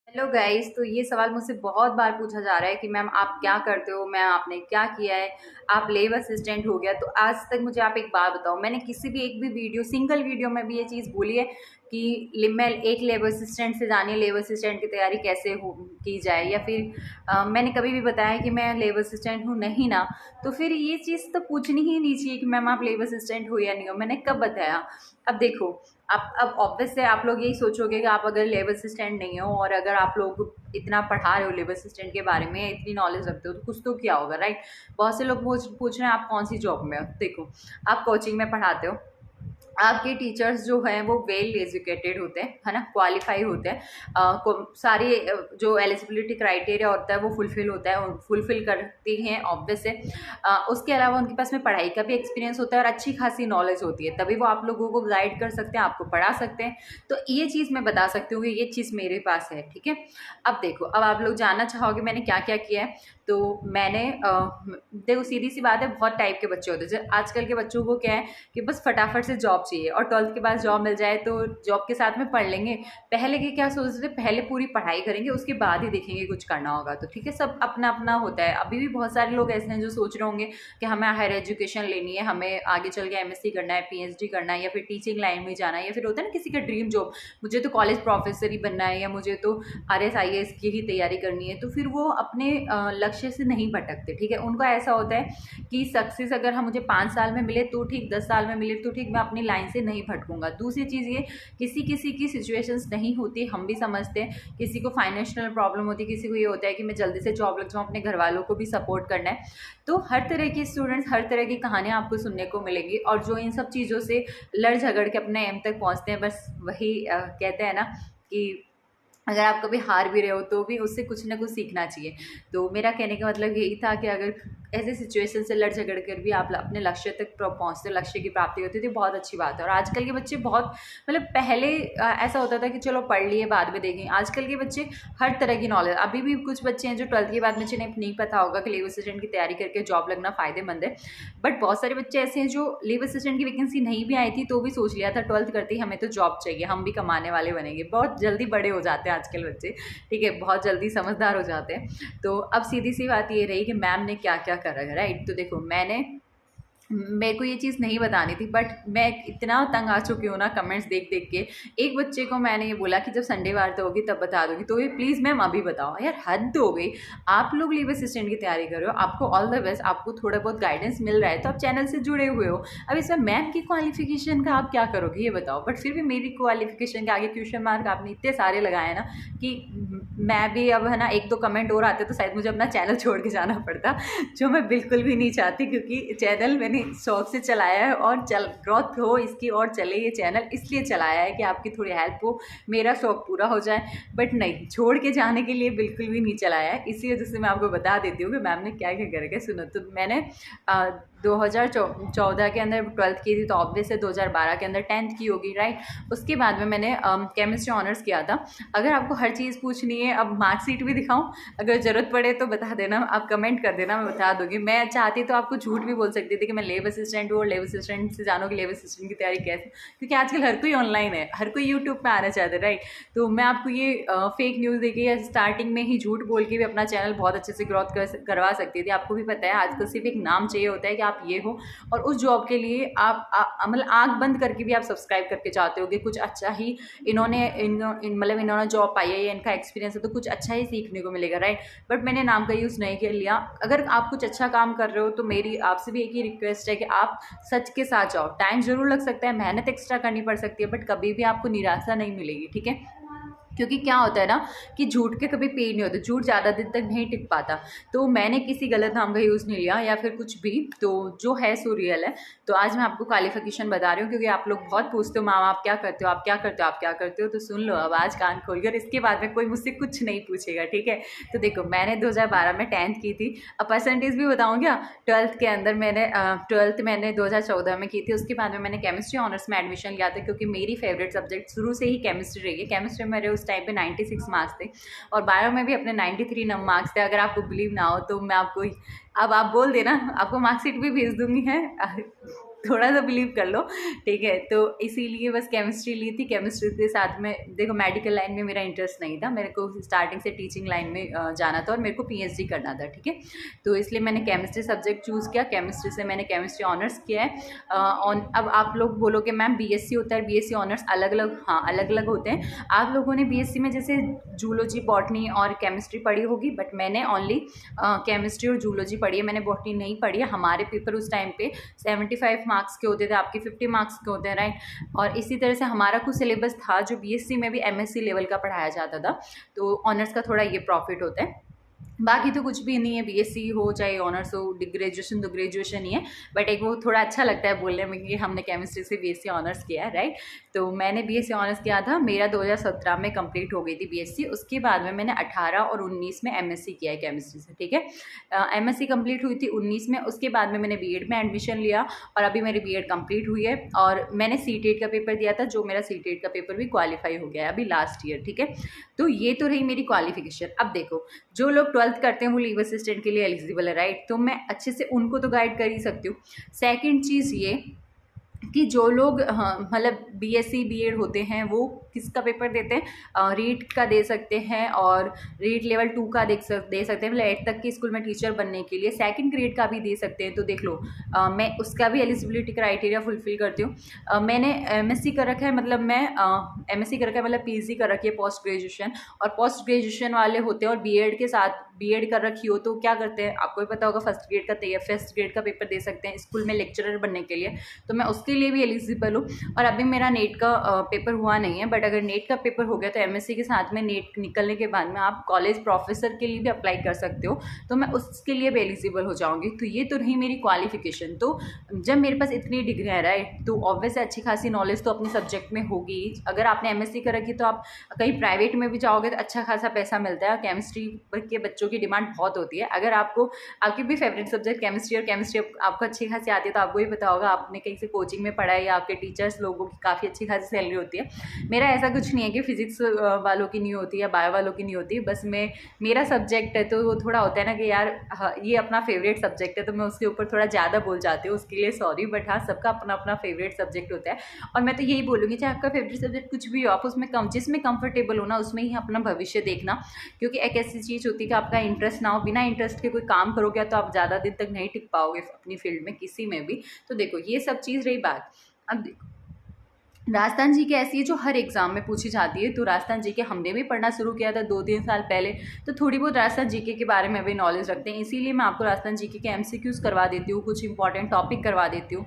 Hello guys. तो ये सवाल मुझसे बहुत बार पूछा जा रहा है कि मैम आप क्या करते हो, मैम आपने क्या किया है, आप लेब असिस्टेंट हो गया। तो आज तक मुझे आप एक बात बताओ, मैंने किसी भी एक भी वीडियो, सिंगल वीडियो में भी ये चीज़ बोली है कि मैं एक लेब असिस्टेंट से जानिए लेब असिस्टेंट की तैयारी कैसे हो की जाए, या फिर मैंने कभी भी बताया कि मैं लेब असिस्टेंट हूँ? नहीं ना। तो फिर ये चीज़ तो पूछनी ही नहीं चाहिए कि मैम आप लेब असिस्टेंट हो या नहीं हो। मैंने कब बताया? अब देखो, आप अब ऑब्वियस है आप लोग यही सोचोगे कि आप अगर लेबर असिस्टेंट नहीं हो और अगर आप लोग इतना पढ़ा रहे हो लेबर असिस्टेंट के बारे में, इतनी नॉलेज रखते हो, तो कुछ तो क्या होगा, राइट। बहुत से लोग पूछ रहे हैं आप कौन सी जॉब में हो। देखो, आप कोचिंग में पढ़ाते हो, आपके टीचर्स जो हैं वो वेल एजुकेटेड होते हैं, है ना, क्वालिफाई होते हैं, सारे जो एलिजिबिलिटी क्राइटेरिया होता है वो फुलफिल होता है, फुलफिल करती हैं ऑब्वियस है। उसके अलावा उनके पास में पढ़ाई का भी एक्सपीरियंस होता है और अच्छी खासी नॉलेज होती है, तभी वो आप लोगों को गाइड कर सकते हैं, आपको पढ़ा सकते हैं। तो ये चीज़ मैं बता सकती हूँ कि ये चीज़ मेरे पास है, ठीक है। अब देखो, अब आप लोग जानना चाहोगे मैंने क्या क्या किया है। तो मैंने देखो, सीधी सी बात है, बहुत टाइप के बच्चे होते हैं। जैसे आजकल के बच्चों को क्या है कि बस फटाफट से जॉब चाहिए और 12th के बाद जॉब मिल जाए तो जॉब के साथ में पढ़ लेंगे। पहले के क्या सोचते थे, पहले पूरी पढ़ाई करेंगे उसके बाद ही देखेंगे कुछ करना होगा तो, ठीक है। सब अपना अपना होता है। अभी भी बहुत सारे लोग ऐसे हैं जो सोच रहे होंगे कि हमें हायर एजुकेशन लेनी है, हमें आगे चल के एमएससी करना है, पीएचडी करना है, या फिर टीचिंग लाइन में जाना है, या फिर होता है ना किसी का ड्रीम जॉब, मुझे तो कॉलेज प्रोफेसर ही बनना है, या मुझे तो आरएस आईएएस की ही तैयारी करनी है। तो फिर वो अपने लक्ष्य से नहीं भटकते, ठीक है। उनको ऐसा होता है कि सक्सेस अगर हम मुझे 5 साल में मिले तो ठीक, 10 साल में मिले तो ठीक, मैं अपनी लाइन से नहीं भटकूंगा। दूसरी चीज़ ये, किसी किसी की सिचुएशंस नहीं होती, हम भी समझते हैं, किसी को फाइनेंशियल प्रॉब्लम होती है, किसी को ये होता है कि मैं जल्दी से जॉब लग जाऊँ, अपने घर वालों को भी सपोर्ट करना है। तो हर तरह के स्टूडेंट्स, हर तरह की कहानियाँ आपको सुनने को मिलेंगी, और जो इन सब चीज़ों से लड़ झगड़ के अपने एम तक पहुँचते हैं, बस वही कहते हैं ना कि अगर आप कभी हार भी रहे हो तो भी उससे कुछ ना कुछ सीखना चाहिए। तो मेरा कहने का मतलब यही था कि अगर ऐसे सिचुएशन से लड़ झगड़ कर भी आप अपने लक्ष्य तक पहुँचते हो, लक्ष्य की प्राप्ति होती है, तो बहुत अच्छी बात है। और आजकल के बच्चे बहुत, मतलब पहले ऐसा होता था कि चलो पढ़ लिए बाद में देखेंगे, आजकल के बच्चे हर तरह की नॉलेज। अभी भी कुछ बच्चे हैं जो 12th के बाद में जिन्हें नहीं पता होगा कि लेबर असिस्टेंट की तैयारी करके जॉब लगना फ़ायदेमंद है। बट बहुत सारे बच्चे ऐसे हैं जो लेबर असिस्टेंट की वैकेंसी नहीं भी आई थी तो भी सोच लिया था 12th करते ही हमें तो जॉब चाहिए, हम भी कमाने वाले बनेंगे। बहुत जल्दी बड़े हो जाते हैं आजकल बच्चे, ठीक है, बहुत जल्दी समझदार हो जाते हैं। तो अब सीधी सी बात ये रही कि मैम ने क्या क्या करा है, राइट। तो देखो, मेरे को ये चीज़ नहीं बतानी थी, बट मैं इतना तंग आ चुकी हूँ ना कमेंट्स देख देख के। एक बच्चे को मैंने ये बोला कि जब संडे वार होगी तब बता दोगी, तो ये प्लीज़ मैम अभी बताओ। यार हद हो गई। आप लोग लेबर असिस्टेंट की तैयारी कर रहे हो, आपको ऑल द बेस्ट, आपको थोड़ा बहुत गाइडेंस मिल रहा है तो आप चैनल से जुड़े हुए हो। अब इसमें मैम की क्वालिफिकेशन का आप क्या करोगे ये बताओ। बट फिर भी मेरी क्वालिफिकेशन के आगे क्वेश्चन मार्क आपने इतने सारे लगाए ना कि मैं भी अब, है ना, एक दो कमेंट और आते तो शायद मुझे अपना चैनल छोड़ के जाना पड़ता, जो मैं बिल्कुल भी नहीं चाहती, क्योंकि चैनल मैंने शौक से चलाया है और ग्रोथ हो इसकी और चले ये चैनल, इसलिए चलाया है कि आपकी थोड़ी हेल्प हो, मेरा शौक पूरा हो जाए। बट नहीं, छोड़ के जाने के लिए बिल्कुल भी नहीं चलाया है। इसी वजह से मैं आपको बता देती हूँ कि मैम ने क्या क्या करके। सुनो, तो मैंने 2014 के अंदर 12th की थी, तो ऑब्वियस है 2012 के अंदर 10th की होगी, राइट। उसके बाद में मैंने केमिस्ट्री ऑनर्स किया था। अगर आपको हर चीज़ पूछनी है, अब मार्कशीट भी दिखाऊं, अगर ज़रूरत पड़े तो बता देना, आप कमेंट कर देना, मैं बता दूंगी। मैं चाहती तो आपको झूठ भी बोल सकती थी कि मैं लेब असिस्टेंट हूँ और लेब असिस्टेंट से जानो कि लेब असिस्टेंट की तैयारी कैसे, क्योंकि आजकल हर कोई ऑनलाइन है, हर कोई यूट्यूब पर आना चाहता है, राइट। तो मैं आपको ये फेक न्यूज़ देके या स्टार्टिंग में ही झूठ बोल के भी अपना चैनल बहुत अच्छे से ग्रोथ करवा सकती थी। आपको भी पता है आजकल सिर्फ एक नाम चाहिए होता है कि आप ये हो, और उस जॉब के लिए आप मतलब आंख बंद करके भी आप सब्सक्राइब करके चाहते हो कि कुछ अच्छा ही मतलब इन्होंने जॉब पाई है या इनका एक्सपीरियंस है तो कुछ अच्छा ही सीखने को मिलेगा, राइट। बट मैंने नाम का यूज़ नहीं कर लिया। अगर आप कुछ अच्छा काम कर रहे हो तो मेरी आपसे भी एक ही रिक्वेस्ट है कि आप सच के साथ जाओ। टाइम जरूर लग सकता है, मेहनत एक्स्ट्रा करनी पड़ सकती है, बट कभी भी आपको निराशा नहीं मिलेगी, ठीक है। क्योंकि क्या होता है ना कि झूठ के कभी पेड़ नहीं होते, झूठ ज़्यादा दिन तक नहीं टिक पाता। तो मैंने किसी गलत नाम का यूज़ नहीं लिया या फिर कुछ भी, तो जो है सो रियल है। तो आज मैं आपको क्वालिफिकेशन बता रही हूँ, क्योंकि आप लोग बहुत पूछते हो माम आप क्या करते हो, आप क्या करते हो, आप क्या करते हो। तो सुन लो अब आज कान खोलकर, इसके बाद में कोई मुझसे कुछ नहीं पूछेगा, ठीक है। तो देखो, मैंने 2012 में 10th की थी। अब परसेंटेज भी बताऊँ क्या? 12th के अंदर मैंने 12th मैंने 2014 में की थी। उसके बाद में मैंने केमिस्ट्री ऑनर्स में एडमिशन लिया था, क्योंकि मेरी फेवरेट सब्जेक्ट शुरू से ही केमिस्ट्री रही है। केमिस्ट्री में मेरे उस टाइम पे 96 मार्क्स थे, और बायो में भी अपने 93 मार्क्स थे। अगर आपको बिलीव ना हो तो मैं आपको, अब आप बोल देना, आपको मार्कशीट भी भेज दूंगी है। थोड़ा सा बिलीव कर लो, ठीक है। तो इसीलिए बस केमिस्ट्री ली थी। केमिस्ट्री के साथ में देखो मेडिकल लाइन में मेरा इंटरेस्ट नहीं था, मेरे को स्टार्टिंग से टीचिंग लाइन में जाना था और मेरे को पीएचडी करना था, ठीक है। तो इसलिए मैंने केमिस्ट्री सब्जेक्ट चूज़ किया। केमिस्ट्री से मैंने केमिस्ट्री ऑनर्स किया है। अब आप लोग बोलोगे मैम बीएससी होता है, बीएससी ऑनर्स अलग अलग, हाँ अलग अलग होते हैं। आप लोगों ने बीएससी में जैसे जूलॉजी, बॉटनी और केमिस्ट्री पढ़ी होगी, बट मैंने ओनली केमिस्ट्री और जूलॉजी पढ़ी है, मैंने बॉटनी नहीं पढ़ी है। हमारे पेपर उस टाइम पे 75 मार्क्स के होते थे, आपके 50 मार्क्स के होते हैं, राइट। और इसी तरह से हमारा कुछ सिलेबस था जो बीएससी में भी एमएससी लेवल का पढ़ाया जाता था। तो ऑनर्स का थोड़ा ये प्रॉफिट होता है, बाकी तो कुछ भी नहीं है। बीएससी हो चाहे ऑनर्स हो, ग्रेजुएशन तो ग्रेजुएशन ही है, बट एक वो थोड़ा अच्छा लगता है बोलने में कि हमने केमिस्ट्री से बीएससी ऑनर्स किया है, राइट। तो मैंने बीएससी ऑनर्स किया था, मेरा 2017 में कंप्लीट हो गई थी बीएससी। उसके बाद में मैंने 18 और 19 में एमएससी किया है केमिस्ट्री से, ठीक है। एमएससी कंप्लीट हुई थी 19 में। उसके बाद में मैंने बीएड में एडमिशन लिया और अभी मेरी बीएड कंप्लीट हुई है। और मैंने सीटेट का पेपर दिया था, जो मेरा सीटेट का पेपर भी क्वालिफाई हो गया है अभी लास्ट ईयर, ठीक है। तो ये तो रही मेरी क्वालिफिकेशन। अब देखो जो लोग 12th करते हैं वो लीव असिस्टेंट के लिए एलिजिबल है, राइट। तो मैं अच्छे से उनको तो गाइड कर ही सकती हूँ। सेकंड चीज़ ये कि जो लोग मतलब बीएससी बीएड होते हैं वो किसका पेपर देते हैं, रीट का दे सकते हैं और रीट लेवल 2 का दे सकते हैं, मतलब 8 तक के स्कूल में टीचर बनने के लिए। सेकंड ग्रेड का भी दे सकते हैं। तो देख लो मैं उसका भी एलिजिबिलिटी क्राइटेरिया फुलफिल करती हूँ। मैंने एमएससी कर रखा है, मतलब मैं एमएससी कर रखा है, मतलब पीजी कर रखी है पोस्ट ग्रेजुएशन। और पोस्ट ग्रेजुएशन वाले होते हैं और बीएड के साथ बीएड कर रखी हो तो क्या करते हैं आपको भी पता होगा, फर्स्ट ग्रेड का पेपर दे सकते हैं स्कूल में लेक्चरर बनने के लिए। तो मैं उसके लिए भी एलिजिबल हूँ। और अभी मेरा नेट का पेपर हुआ नहीं है, बट अगर नेट का पेपर हो गया तो एमएससी के साथ में नेट निकलने के बाद में आप कॉलेज प्रोफेसर के लिए भी अप्लाई कर सकते हो, तो मैं उसके लिए भी एलिजिबल हो जाऊँगी। तो ये तो रही मेरी क्वालिफिकेशन। तो जब मेरे पास इतनी डिग्री है, राइट, तो ऑब्वियस अच्छी खासी नॉलेज तो अपने सब्जेक्ट में होगी। अगर आपने एमएससी कर रखी तो आप कहीं प्राइवेट में भी जाओगे तो अच्छा खासा पैसा मिलता है। केमिस्ट्री के बच्चों की डिमांड बहुत होती है। अगर आपको आपकी भी फेवरेट सब्जेक्ट केमिस्ट्री और केमिस्ट्री आपको अच्छी खासी आती है तो आपको ही पता होगा, आपने कहीं से कोचिंग में पढ़ा है या आपके टीचर्स लोगों की काफ़ी अच्छी खासी सैलरी होती है। मेरा ऐसा कुछ नहीं है कि फिजिक्स वालों की नहीं होती या बायो वालों की नहीं होती, बस मेरा सब्जेक्ट है तो वो थोड़ा होता है ना कि यार ये अपना फेवरेट सब्जेक्ट है तो मैं उसके ऊपर थोड़ा ज़्यादा बोल जाती हूँ, उसके लिए सॉरी। बट हाँ, सबका अपना अपना फेवरेट सब्जेक्ट होता है। और मैं तो यही बोलूँगी चाहे आपका फेवरेट सब्जेक्ट कुछ भी हो, आप उसमें जिसमें कंफर्टेबल हो ना उसमें ही अपना भविष्य देखना। क्योंकि एक ऐसी चीज़ होती है कि आपका इंटरेस्ट ना हो, बिना इंटरेस्ट के कोई काम करोगे तो आप ज़्यादा दिन तक नहीं टिक पाओगे अपनी फील्ड में किसी में भी। तो देखो ये सब चीज़ रही बात। अब देखो राजस्थान जी के ऐसी है जो हर एग्जाम में पूछी जाती है। तो राजस्थान जी के हमने भी पढ़ना शुरू किया था 2-3 साल पहले, तो थोड़ी बहुत राजस्थान जीके के बारे में भी नॉलेज रखते हैं। इसीलिए मैं आपको राजस्थान जीके के एमसीक्यूज करवा देती हूँ, कुछ इंपॉर्टेंट टॉपिक करवा देती हूँ।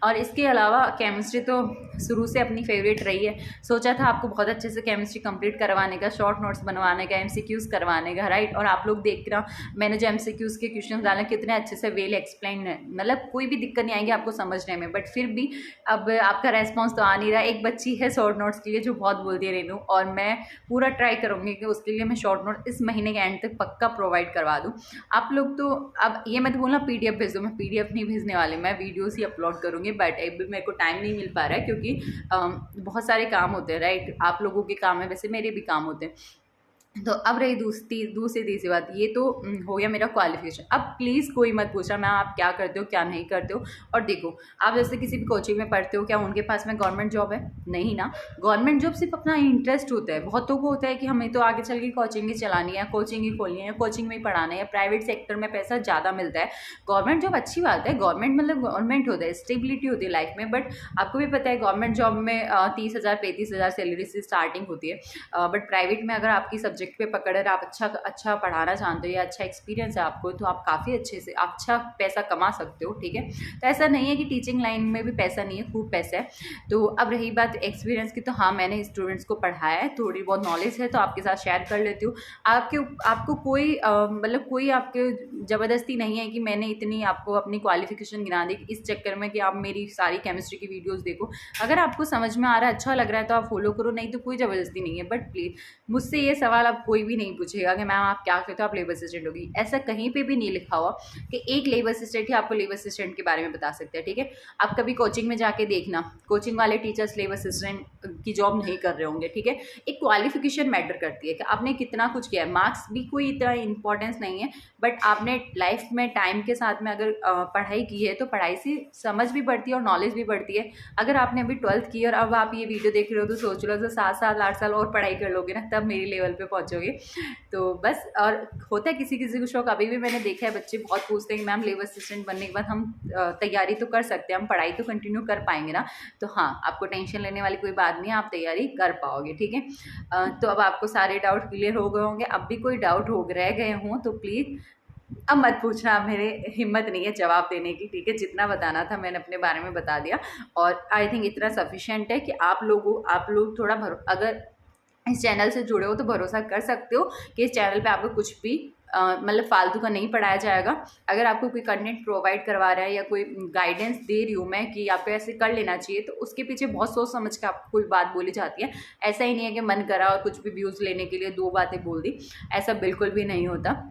और इसके अलावा केमिस्ट्री तो शुरू से अपनी फेवरेट रही है। सोचा था आपको बहुत अच्छे से केमिस्ट्री कंप्लीट करवाने का, शॉर्ट नोट्स बनवाने का, एमसीक्यूज करवाने का, राइट। और आप लोग देख रहे मैंने जो एमसीक्यूज के क्वेश्चन डाले कितने अच्छे से वेल एक्सप्लेन है, मतलब कोई भी दिक्कत नहीं आएगी आपको समझने में। बट फिर भी अब आपका रेस्पॉन्स तो आ नहीं रहा। एक बच्ची है शॉर्ट नोट्स के लिए जो बहुत बोलती है रेनू, और मैं पूरा ट्राई करूँगी कि उसके लिए मैं शॉर्ट नोट इस महीने के एंड तक पक्का प्रोवाइड करवा दूँ। आप लोग तो अब ये मत बोलना पीडीएफ भेज दो, मैं पीडीएफ नहीं भेजने वाली, मैं वीडियोस ही अपलोड करूँगी। बट अभी मेरे को टाइम नहीं मिल पा रहा है क्योंकि बहुत सारे काम होते हैं, राइट। आप लोगों के काम है, वैसे मेरे भी काम होते हैं। तो अब रही दूसरी तीसरी बात, ये तो हो गया मेरा क्वालिफिकेशन। अब प्लीज़ कोई मत पूछना मैम आप क्या करते हो क्या नहीं करते हो। और देखो आप जैसे किसी भी कोचिंग में पढ़ते हो, क्या उनके पास में गवर्नमेंट जॉब है? नहीं ना। गवर्नमेंट जॉब सिर्फ अपना इंटरेस्ट होता है। बहुतों को होता है कि हमें तो आगे चल के कोचिंग ही चलानी है, कोचिंग ही खोलनी है, कोचिंग में ही पढ़ाना है, प्राइवेट सेक्टर में पैसा ज़्यादा मिलता है। गवर्नमेंट जॉब अच्छी बात है, गवर्नमेंट मतलब गवर्नमेंट होता है, स्टेबिलिटी होती है लाइफ में। बट आपको भी पता है गवर्नमेंट जॉब में 30,000 35,000 सैलरी से स्टार्टिंग होती है। बट प्राइवेट में अगर आपकी सब्जेक्ट पे पकड़ है, आप अच्छा पढ़ाना जानते हो या अच्छा एक्सपीरियंस है आपको, तो आप काफ़ी अच्छे से अच्छा पैसा कमा सकते हो, ठीक है। तो ऐसा नहीं है कि टीचिंग लाइन में भी पैसा नहीं है, खूब पैसा है। तो अब रही बात एक्सपीरियंस की, तो हाँ मैंने स्टूडेंट्स को पढ़ाया है, थोड़ी बहुत नॉलेज है तो आपके साथ शेयर कर लेती हूँ। आपको कोई मतलब कोई आपके ज़बरदस्ती नहीं है कि मैंने इतनी आपको अपनी क्वालिफिकेशन गिना दी इस चक्कर में कि आप मेरी सारी केमिस्ट्री की वीडियोज़ देखो। अगर आपको समझ में आ रहा है, अच्छा लग रहा है तो आप फॉलो करो, नहीं तो कोई ज़बरदस्ती नहीं है। बट प्लीज़ मुझसे ये सवाल आप कोई भी नहीं पूछेगा कि मैम आप क्या करते हो, आप लेबर असिस्टेंट होगी। ऐसा कहीं पे भी नहीं लिखा हुआ कि एक लेबर असिस्टेंट ही आपको लेबर असिस्टेंट के बारे में बता सकते हैं, ठीक है। आप कभी कोचिंग में जाके देखना, कोचिंग वाले टीचर्स लेबर असिस्टेंट की जॉब नहीं कर रहे होंगे, ठीक है। एक क्वालिफिकेशन मैटर करती है कि आपने कितना कुछ किया है, मार्क्स भी कोई इतना इंपॉर्टेंस नहीं है, बट आपने लाइफ में टाइम के साथ में अगर पढ़ाई की है तो पढ़ाई से समझ भी बढ़ती है और नॉलेज भी बढ़ती है। अगर आपने अभी 12th की और अब आप ये वीडियो देख रहे हो तो सोच लो तो 7 साल 8 साल और पढ़ाई कर लोगे ना, तब मेरी लेवल पे पहुंचोगे। तो बस, और होता है किसी किसी को शौक, अभी भी मैंने देखा है बच्चे बहुत पूछते हैं कि मैम लेबर असिस्टेंट बनने के बाद हम तैयारी तो कर सकते हैं, हम पढ़ाई तो कंटिन्यू कर पाएंगे ना। तो हाँ, आपको टेंशन लेने वाली कोई बात नहीं है, आप तैयारी कर पाओगे, ठीक है। तो अब आपको सारे डाउट क्लियर हो गए होंगे। अब भी कोई डाउट हो रह गए हों तो प्लीज़ अब मत पूछना, मेरे हिम्मत नहीं है जवाब देने की, ठीक है। जितना बताना था मैंने अपने बारे में बता दिया, और आई थिंक इतना सफिशिएंट है कि आप लोग थोड़ा अगर इस चैनल से जुड़े हो तो भरोसा कर सकते हो कि इस चैनल पे आपको कुछ भी मतलब फालतू का नहीं पढ़ाया जाएगा। अगर आपको कोई कंटेंट प्रोवाइड करवा रहा है या कोई गाइडेंस दे रही हूँ मैं कि आपको ऐसे कर लेना चाहिए, तो उसके पीछे बहुत सोच समझ के आपको कोई बात बोली जाती है। ऐसा ही नहीं है कि मन करा और कुछ भी व्यूज़ लेने के लिए 2 बातें बोल दी, ऐसा बिल्कुल भी नहीं होता।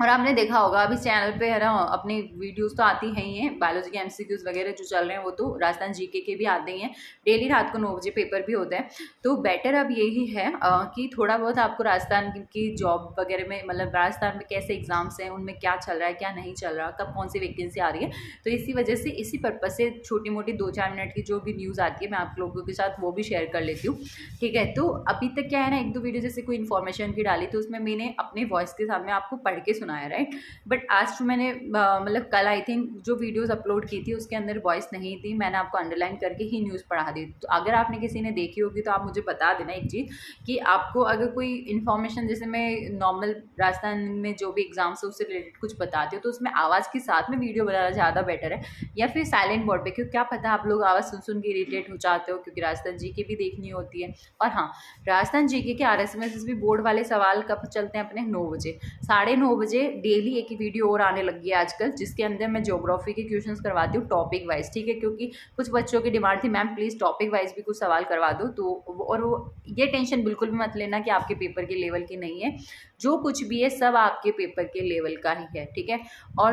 और आपने देखा होगा अभी चैनल पे है ना, अपनी वीडियोस तो आती हैं ही हैं, बायोलॉजी के एमसीक्यूज वगैरह जो चल रहे हैं वो तो राजस्थान जीके के भी आते ही हैं। डेली रात को 9 बजे पेपर भी होता है। तो बेटर अब यही है कि थोड़ा बहुत आपको राजस्थान की जॉब वगैरह में, मतलब राजस्थान में कैसे एग्जाम्स हैं, उनमें क्या चल रहा है क्या नहीं चल रहा, कब कौन सी वैकेंसी आ रही है, तो इसी वजह से, इसी पर्पज़ से छोटी मोटी 2-4 मिनट की जो भी न्यूज़ आती है मैं आप लोगों के साथ वो भी शेयर कर लेती हूँ, ठीक है। तो अभी तक क्या है ना, 1-2 वीडियो जैसे कोई इन्फॉर्मेशन की डाली तो उसमें मैंने अपने वॉइस के साथ में आपको पढ़ के सुनाया, राइट। बट आज जो मैंने मतलब कल आई थिंक जो वीडियोस अपलोड की थी उसके अंदर वॉइस नहीं थी, मैंने आपको अंडरलाइन करके ही न्यूज़ पढ़ा दी। तो अगर आपने किसी ने देखी होगी तो आप मुझे बता देना एक चीज़ कि आपको अगर कोई इन्फॉर्मेशन, जैसे मैं नॉर्मल राजस्थान में जो भी एग्जाम्स है उससे रिलेटेड कुछ बताती हूँ तो उसमें आवाज़ के साथ में वीडियो बनाना ज़्यादा बेटर है, या फिर साइलेंट मोड पे, क्योंकि क्या पता आप लोग आवाज़ सुन सुन के इरिटेट हो जाते हो, क्योंकि राजस्थान जीके भी देखनी होती है। और हाँ, राजस्थान जीके के RSMS भी बोर्ड वाले सवाल कब चलते हैं अपने 9 बजे, 9:30 बजे डेली एक वीडियो और आने लगी है आजकल, जिसके अंदर मैं ज्योग्राफी के क्वेश्चंस करवाती हूँ टॉपिक वाइज, ठीक है। क्योंकि कुछ बच्चों की डिमांड थी मैम प्लीज़ टॉपिक वाइज भी कुछ सवाल करवा दो, तो और वो ये टेंशन बिल्कुल भी मत लेना कि आपके पेपर के लेवल की नहीं है, जो कुछ भी है सब आपके पेपर के लेवल का ही है, ठीक है। और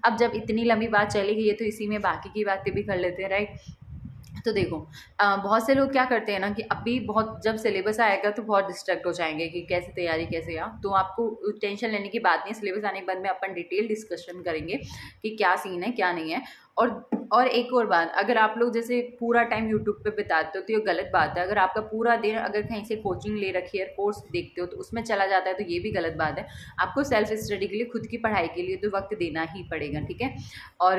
अब जब इतनी लंबी बात चली गई है तो इसी में बाकी की बातें भी कर लेते हैं, राइट। तो देखो बहुत से लोग क्या करते हैं ना कि अभी बहुत जब सिलेबस आएगा तो बहुत डिस्ट्रैक्ट हो जाएंगे कि कैसे तैयारी कैसे आ, तो आपको टेंशन लेने की बात नहीं है। सिलेबस आने के बाद में अपन डिटेल डिस्कशन करेंगे कि क्या सीन है क्या नहीं है। और एक और बात, अगर आप लोग जैसे पूरा टाइम यूट्यूब पे बिताते हो तो ये गलत बात है। अगर आपका पूरा दिन अगर कहीं से कोचिंग ले रखी है, कोर्स देखते हो तो उसमें चला जाता है तो ये भी गलत बात है। आपको सेल्फ स्टडी के लिए, खुद की पढ़ाई के लिए तो वक्त देना ही पड़ेगा, ठीक है। और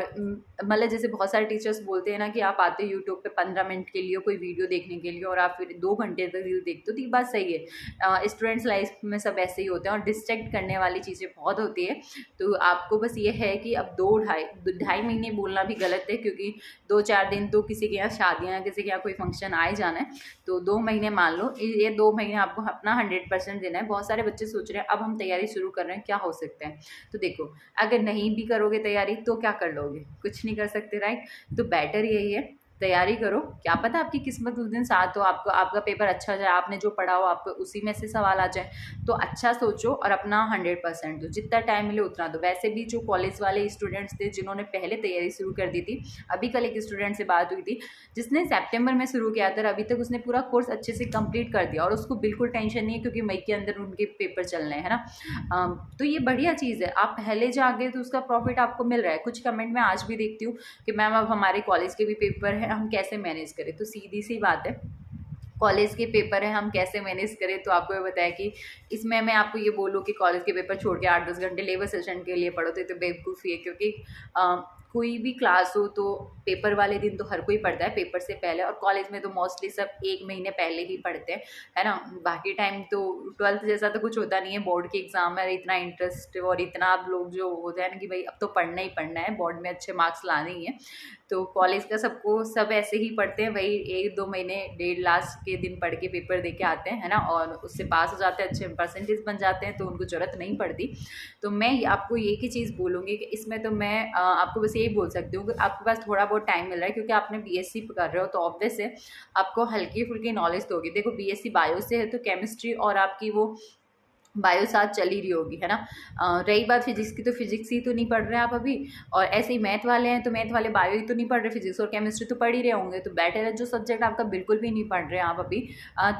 मतलब जैसे बहुत सारे टीचर्स बोलते हैं ना कि आप आते हो यूट्यूब पे 15 मिनट के लिए कोई वीडियो देखने के लिए और आप फिर 2 घंटे तक वीडियो देखते हो, तो ये बात सही है। स्टूडेंट्स लाइफ में सब ऐसे ही होते हैं और डिस्ट्रैक्ट करने वाली चीज़ें बहुत होती है। तो आपको बस ये है कि अब 2-2.5 महीने बोलना भी गलत है, क्योंकि 2-4 दिन तो किसी के यहाँ शादियाँ, किसी के यहाँ कोई फंक्शन आए जाना है, तो 2 महीने मान लो, ये 2 महीने आपको अपना 100% देना है। बहुत सारे बच्चे सोच रहे हैं अब हम तैयारी शुरू कर रहे हैं क्या हो सकता है, तो देखो अगर नहीं भी करोगे तैयारी तो क्या कर लोगे, कुछ नहीं कर सकते, राइट। तो बेटर यही है तैयारी करो, क्या पता आपकी किस्मत उस दिन साथ हो, आपको आपका पेपर अच्छा जाए, आपने जो पढ़ा हो आपको उसी में से सवाल आ जाए। तो अच्छा सोचो और अपना 100% दो, जितना टाइम मिले उतना दो। वैसे भी जो कॉलेज वाले स्टूडेंट्स थे जिन्होंने पहले तैयारी शुरू कर दी थी, अभी कल एक स्टूडेंट से बात हुई थी जिसने सितंबर में शुरू किया था, अभी तक उसने पूरा कोर्स अच्छे से कंप्लीट कर दिया और उसको बिल्कुल टेंशन नहीं है, क्योंकि मई के अंदर उनके पेपर चलने हैं ना। तो ये बढ़िया चीज़ है, आप पहले जागे तो उसका प्रॉफिट आपको मिल रहा है। कुछ कमेंट में आज भी देखती हूँ कि मैम अब हमारे कॉलेज के भी पेपर है, हम कैसे मैनेज करें। तो सीधी सी बात है, कॉलेज के पेपर है हम कैसे मैनेज करें। तो आपको ये बताया कि इसमें मैं आपको ये बोलूँ कि कॉलेज के पेपर छोड़ के 8-10 घंटे लेबर सेशन के लिए पढ़ो तो बेवकूफ़ी है, क्योंकि कोई भी क्लास हो तो पेपर वाले दिन तो हर कोई पढ़ता है पेपर से पहले, और कॉलेज में तो मोस्टली सब 1 महीने पहले ही पढ़ते हैं, है ना। बाकी टाइम तो 12th जैसा तो कुछ होता नहीं है, बोर्ड के एग्ज़ाम है, इतना इंटरेस्ट और इतना आप लोग जो होता है ना कि भाई अब तो पढ़ना ही पढ़ना है, बोर्ड में अच्छे मार्क्स लाने ही है। तो कॉलेज का सब ऐसे ही पढ़ते हैं, वही 1-2 महीने डेढ़ लास्ट के दिन पढ़ के पेपर दे के आते हैं, है ना, और उससे पास हो जाते हैं, अच्छे परसेंटेज बन जाते हैं, तो उनको ज़रूरत नहीं पड़ती। तो मैं आपको एक ही चीज़ बोलूँगी कि इसमें तो मैं आपको बस यही बोल सकती हूँ कि आपके पास थोड़ा बहुत टाइम मिल रहा है, क्योंकि आपने बीएससी कर रहे हो तो ऑब्वियस है आपको हल्की फुल्की नॉलेज तो होगी। देखो बीएससी बायो से है तो केमिस्ट्री और आपकी वो बायो साथ चल ही रही होगी, है ना। रही बात फिजिक्स की, तो फिजिक्स ही तो नहीं पढ़ रहे हैं आप अभी, और ऐसे ही मैथ वाले हैं तो मैथ वाले बायो ही तो नहीं पढ़ रहे, फिजिक्स और केमिस्ट्री तो पढ़ ही रहे होंगे। तो बेटर है जो सब्जेक्ट आपका बिल्कुल भी नहीं पढ़ रहे हैं आप अभी,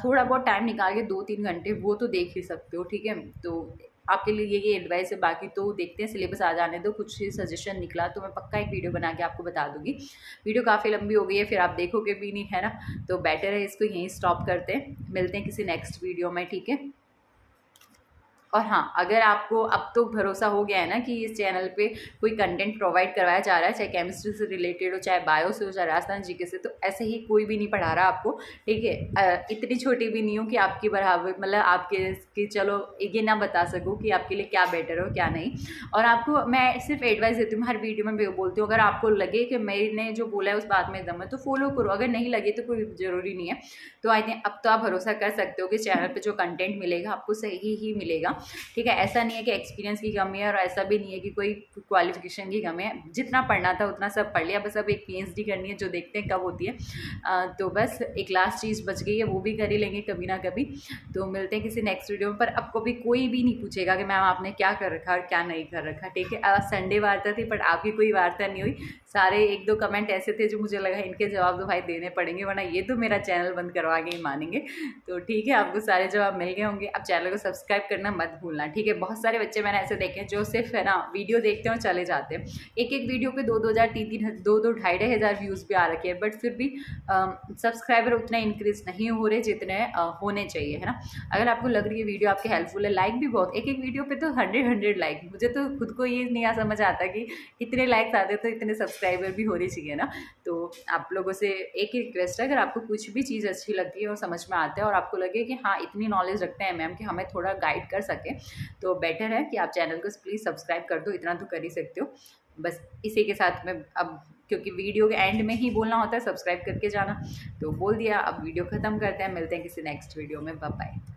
थोड़ा बहुत टाइम निकाल के 2-3 घंटे वो तो देख ही सकते हो, ठीक है। तो आपके लिए यही एडवाइस है, बाकी तो देखते हैं, सिलेबस आ जाने दो, कुछ सजेशन निकला तो मैं पक्का एक वीडियो बना के आपको बता दूंगी। वीडियो काफ़ी लंबी हो गई है, फिर आप देखोगे भी नहीं, है ना। तो बेटर है इसको यहीं स्टॉप करते हैं, मिलते हैं किसी नेक्स्ट वीडियो में, ठीक है। और हाँ, अगर आपको अब तो भरोसा हो गया है ना कि इस चैनल पे कोई कंटेंट प्रोवाइड करवाया जा रहा है, चाहे केमिस्ट्री से रिलेटेड हो, चाहे बायो से हो, चाहे राजस्थान जीके से, तो ऐसे ही कोई भी नहीं पढ़ा रहा आपको, ठीक है। इतनी छोटी भी नहीं हो कि आपकी बराबर, मतलब आपके कि चलो ये ना बता सकूँ कि आपके लिए क्या बेटर हो क्या नहीं। और आपको मैं सिर्फ एडवाइस देती हूँ, हर वीडियो में बोलती हूँ, अगर आपको लगे कि मैंने जो बोला है उस बात में दम है तो फॉलो करो, अगर नहीं लगे तो कोई ज़रूरी नहीं है। तो आई थिंक अब तो आप भरोसा कर सकते हो कि चैनल पर जो कंटेंट मिलेगा आपको सही ही मिलेगा, ठीक है। ऐसा नहीं है कि एक्सपीरियंस की कमी है, और ऐसा भी नहीं है कि कोई क्वालिफिकेशन की कमी है, जितना पढ़ना था उतना सब पढ़ लिया, बस अब एक पीएचडी करनी है जो देखते हैं कब होती है। तो बस एक लास्ट चीज़ बच गई है, वो भी कर ही लेंगे कभी ना कभी। तो मिलते हैं किसी नेक्स्ट वीडियो में, पर अब कभी कोई भी नहीं पूछेगा कि मैम आपने क्या कर रखा और क्या नहीं कर रखा, ठीक है। आज संडे वार्ता थी बट आपकी कोई वार्ता नहीं हुई, सारे 1-2 कमेंट ऐसे थे जो मुझे लगा इनके जवाब तो भाई देने पड़ेंगे, वरना ये तो मेरा चैनल बंद करवा के ही मानेंगे। तो ठीक है, आपको सारे जवाब मिल गए होंगे। अब चैनल को सब्सक्राइब करना मत भूलना, ठीक है। बहुत सारे बच्चे मैंने ऐसे देखे हैं जो सिर्फ, है ना, वीडियो देखते हैं और चले जाते हैं, एक वीडियो पे 2-2 हज़ार 3-3 2-2 ढाई हज़ार व्यूज़ भी आ रखे हैं, बट फिर भी सब्सक्राइबर उतने इंक्रीज नहीं हो रहे जितने होने चाहिए, है ना। अगर आपको लग रही है वीडियो आपके हेल्पफुल है, लाइक भी बहुत, एक वीडियो पे तो 100 लाइक, मुझे तो खुद को ये नहीं समझ आता कि इतने लाइक्स आते तो इतने सब्सक्राइबर भी होने चाहिए ना। तो आप लोगों से एक ही रिक्वेस्ट है, अगर आपको कुछ भी चीज़ अच्छी लगती है और समझ में आता है और आपको लगे कि हाँ इतनी नॉलेज रखते हैं मैम कि हमें थोड़ा गाइड कर सके, तो बेटर है कि आप चैनल को प्लीज़ सब्सक्राइब कर दो, इतना तो कर ही सकते हो। बस इसी के साथ में अब, क्योंकि वीडियो के एंड में ही बोलना होता है सब्सक्राइब करके जाना, तो बोल दिया, अब वीडियो ख़त्म करते हैं, मिलते हैं किसी नेक्स्ट वीडियो में, बाय बाय।